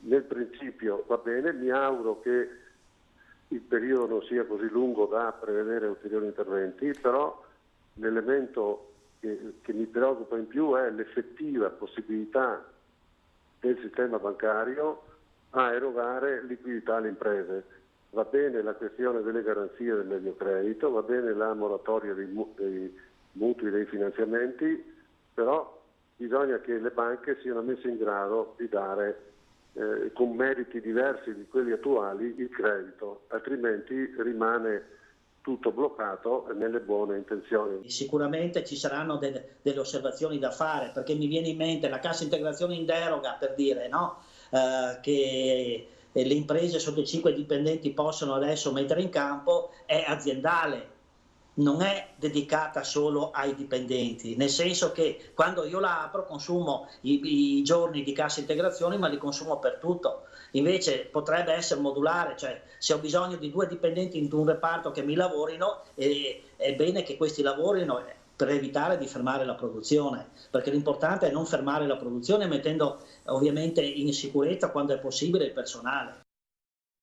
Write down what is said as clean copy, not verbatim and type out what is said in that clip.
nel principio va bene, mi auguro che il periodo non sia così lungo da prevedere ulteriori interventi, però l'elemento che mi preoccupa in più è l'effettiva possibilità del sistema bancario a erogare liquidità alle imprese. Va bene la questione delle garanzie del medio credito, va bene la moratoria dei mutui, dei finanziamenti, però bisogna che le banche siano messe in grado di dare con meriti diversi di quelli attuali il credito, altrimenti rimane tutto bloccato nelle buone intenzioni. Sicuramente ci saranno delle osservazioni da fare, perché mi viene in mente la cassa integrazione in deroga, per dire, no? Che le imprese sotto i 5 dipendenti possono adesso mettere in campo, è aziendale, non è dedicata solo ai dipendenti, nel senso che quando io la apro consumo i giorni di cassa integrazione, ma li consumo per tutto. Invece potrebbe essere modulare, cioè se ho bisogno di 2 dipendenti in un reparto che mi lavorino, è bene che questi lavorino per evitare di fermare la produzione, perché l'importante è non fermare la produzione mettendo ovviamente in sicurezza quando è possibile il personale.